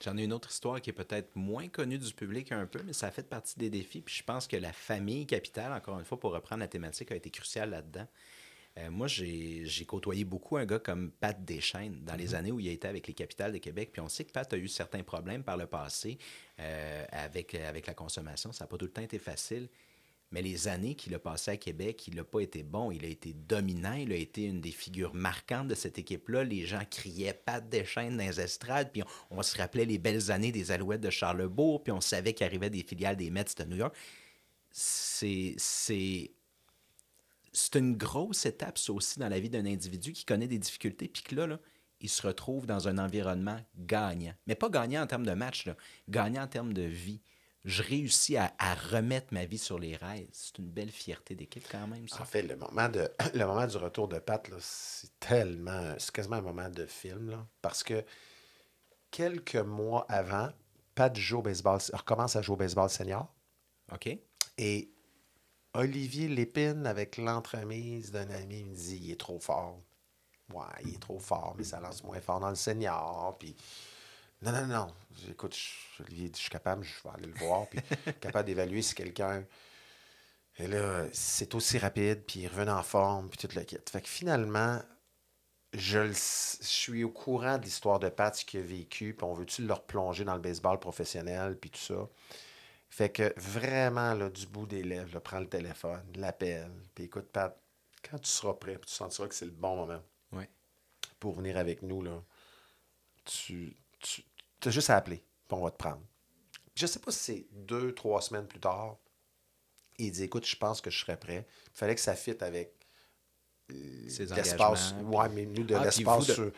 J'en ai une autre histoire qui est peut-être moins connue du public un peu, mais ça a fait partie des défis. Puis je pense que la famille capitale, encore une fois, pour reprendre la thématique, a été cruciale là-dedans. Moi, j'ai côtoyé beaucoup un gars comme Pat Deschênes dans les années où il a été avec les Capitales de Québec. Puis on sait que Pat a eu certains problèmes par le passé avec la consommation. Ça n'a pas tout le temps été facile. Mais les années qu'il a passées à Québec, il n'a pas été bon. Il a été dominant. Il a été une des figures marquantes de cette équipe-là. Les gens criaient Pat Deschênes dans les estrades. Puis on se rappelait les belles années des Alouettes de Charlebourg. Puis on savait qu'il arrivait des filiales des Mets de New York. C'est une grosse étape, ça aussi, dans la vie d'un individu qui connaît des difficultés. Puis que là, il se retrouve dans un environnement gagnant. Mais pas gagnant en termes de match, là. Gagnant en termes de vie. Je réussis à remettre ma vie sur les rails. C'est une belle fierté d'équipe quand même, ça. En fait, le moment du retour de Pat, là, c'est quasiment un moment de film, là, parce que quelques mois avant, Pat recommence à jouer au baseball senior. OK? Et Olivier Lépine, avec l'entremise d'un ami, il me dit, il est trop fort. Ouais, il est trop fort, mais ça lance moins fort dans le senior. Puis, non. Écoute, Olivier dit, je suis capable, je vais aller le voir. Puis, capable d'évaluer si quelqu'un. Et là, c'est aussi rapide, puis il revient en forme, puis tout le kit. Fait que finalement, je suis au courant de l'histoire de Pat, ce qu'il a vécu, puis on veut-tu le replonger dans le baseball professionnel, puis tout ça. Fait que vraiment, là, du bout des lèvres, là, prends le téléphone, l'appelle, puis écoute, Pat, quand tu seras prêt, puis tu sentiras que c'est le bon moment Ouais. pour venir avec nous, là, tu as juste à appeler, puis on va te prendre. Je sais pas si c'est 2-3 semaines plus tard, il dit, écoute, je pense que je serais prêt. Il fallait que ça fitte avec Ses l'espace. engagements, Ouais, mais nous, de puis l'espace vous,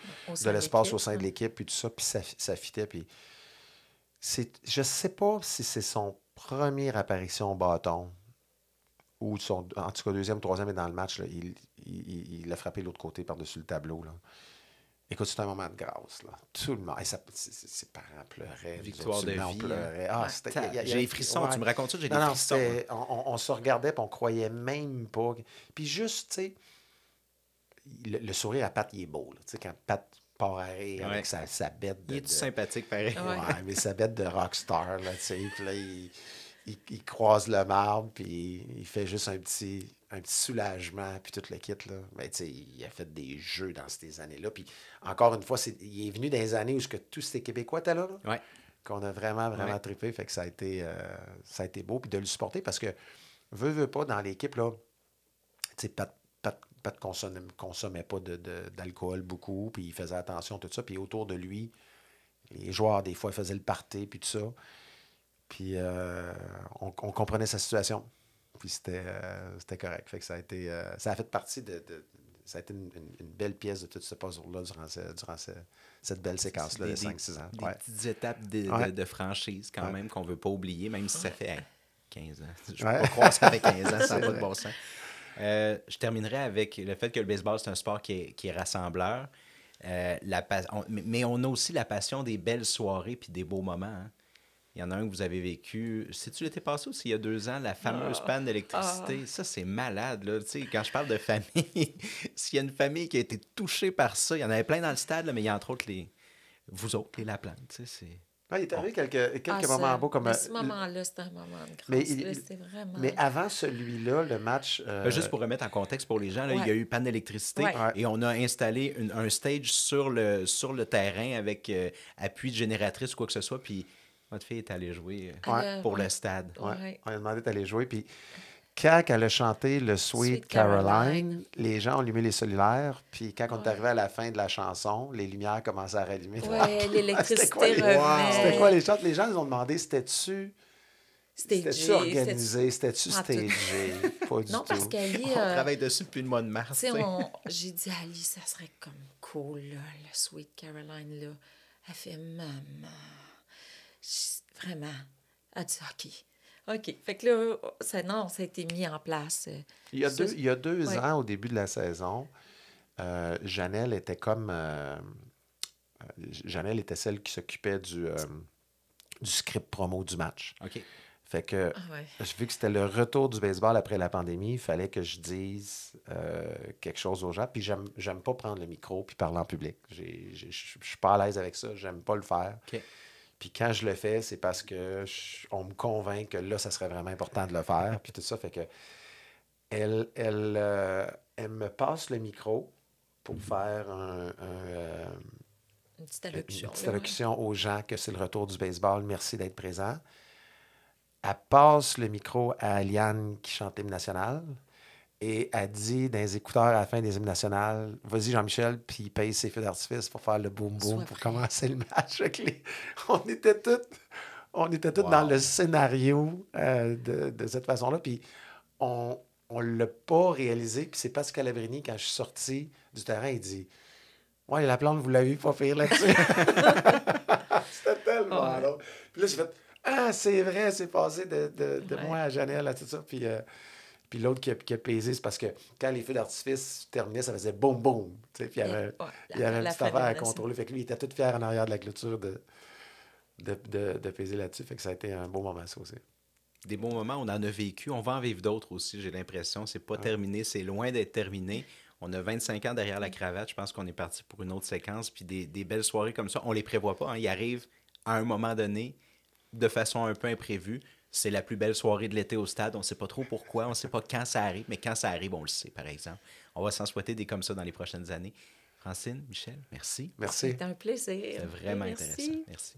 de l'espace au sein de l'équipe, puis tout ça, puis ça fitait, puis je sais pas si c'est son première apparition au bâton ou en tout cas deuxième, troisième est dans le match, là, il a frappé l'autre côté par-dessus le tableau. Là. Écoute, c'est un moment de grâce. Là. Tout le monde. Ses parents pleuraient. Victoire de on vie, pleurait. hein. Ah, c'était, J'ai des frissons. ouais. Tu me racontes ça, j'ai des Non, frissons. on se regardait et on croyait même pas. Puis juste, tu sais, le sourire à Pat, il est beau. Tu sais, quand Pat part à rire avec sa bête Il est sympathique, pareil. Ouais, mais sa bête de rockstar, là, tu sais. Puis là, il croise le marbre, puis il fait juste un petit soulagement, puis tout le kit, là. Mais tu sais, il a fait des jeux dans ces années-là. Puis encore une fois, il est venu dans les années où tous ces Québécois étaient là, Ouais. qu'on a vraiment, vraiment trippé. Fait que ça a été beau, puis de le supporter, parce que, veut pas, dans l'équipe, là, tu sais, Pat consommait pas d'alcool beaucoup, puis il faisait attention, tout ça. Puis autour de lui, les joueurs, des fois, ils faisaient le party, puis tout ça. Puis on comprenait sa situation. Puis c'était correct. Fait que ça a fait partie ça a été une belle pièce de tout ce puzzle-là durant cette belle séquence-là de 5-6 ans. Des petites étapes de franchise, quand même, qu'on ne veut pas oublier, même si ça fait 15 ans. Je ne peux pas croire que ça fait 15 ans, ça n'a pas de bon sens. Je terminerai avec le fait que le baseball, c'est un sport qui est rassembleur. Mais on a aussi la passion des belles soirées puis des beaux moments. Hein. Il y en a un que vous avez vécu. Sais-tu l'été passé aussi, il y a 2 ans, la fameuse panne d'électricité? Ça, c'est malade. Là. Tu sais, quand je parle de famille, s'il y a une famille qui a été touchée par ça, il y en avait plein dans le stade, là, mais il y a entre autres vous autres, les Laplante. Tu sais, c'est... Il est arrivé quelques moments beaux. Comme, ce moment-là, c'était un moment de grâce. C'était vraiment... Mais avant celui-là, le match... Juste pour remettre en contexte pour les gens, là, il y a eu panne d'électricité et on a installé un stage sur le terrain avec appui de génératrice ou quoi que ce soit, puis votre fille est allée jouer pour le stade. Ouais. On a demandé d'aller jouer, puis quand elle a chanté le Sweet Caroline, les gens ont allumé les cellulaires, puis quand on est arrivé à la fin de la chanson, les lumières commençaient à rallumer. Oui, l'électricité revenait. C'était quoi les chantes? Les gens nous ont demandé, c'était-tu organisé? C'était-tu stagé? Pas du non, tout. parce qu'Ali... On travaille dessus depuis le mois de mars. J'ai dit à Ali, ça serait comme cool, là, le Sweet Caroline, là. Elle fait, maman... Vraiment. Elle dit, OK. Fait que là, ça a été mis en place. Il y a deux ans, au début de la saison, Janelle était Janelle était celle qui s'occupait du script promo du match. OK. Fait que, vu que c'était le retour du baseball après la pandémie, il fallait que je dise quelque chose aux gens. Puis j'aime pas prendre le micro puis parler en public. Je suis pas à l'aise avec ça. J'aime pas le faire. OK. Puis quand je le fais, c'est parce que on me convainc que là, ça serait vraiment important de le faire. Puis tout ça, fait que elle me passe le micro pour faire une petite allocution. Une petite allocution aux gens que c'est le retour du baseball. Merci d'être présent. Elle passe le micro à Liane qui chante l'hymne national. Et elle dit dans les écouteurs à la fin des hymnes nationales, vas-y Jean-Michel, puis il paye ses feux d'artifice pour faire le boum-boum pour commencer le match. On était tous dans le scénario de cette façon-là. Puis on ne l'a pas réalisé. Puis c'est Pascal Labrini, quand je suis sorti du terrain, il dit ouais, la plante, vous l'avez pas fait là-dessus. C'était tellement long. Puis là, j'ai fait c'est vrai, c'est passé de moi à Janelle à tout ça. Puis l'autre qui a pesé, c'est parce que quand les feux d'artifice se terminaient, ça faisait boum, boum. Puis il y avait une petite affaire à contrôler. Fait que lui, il était tout fier en arrière de la clôture de peser là-dessus. Fait que ça a été un beau moment, ça aussi. Des bons moments, on en a vécu. On va en vivre d'autres aussi, j'ai l'impression. C'est pas terminé, c'est loin d'être terminé. On a 25 ans derrière la cravate. Je pense qu'on est parti pour une autre séquence. Puis des belles soirées comme ça, on les prévoit pas. Hein. Ils arrivent à un moment donné, de façon un peu imprévue. C'est la plus belle soirée de l'été au stade. On ne sait pas trop pourquoi. On ne sait pas quand ça arrive. Mais quand ça arrive, on le sait, par exemple. On va s'en souhaiter des comme ça dans les prochaines années. Francine, Michel, merci. Merci. C'était un plaisir. C'est vraiment intéressant. Merci.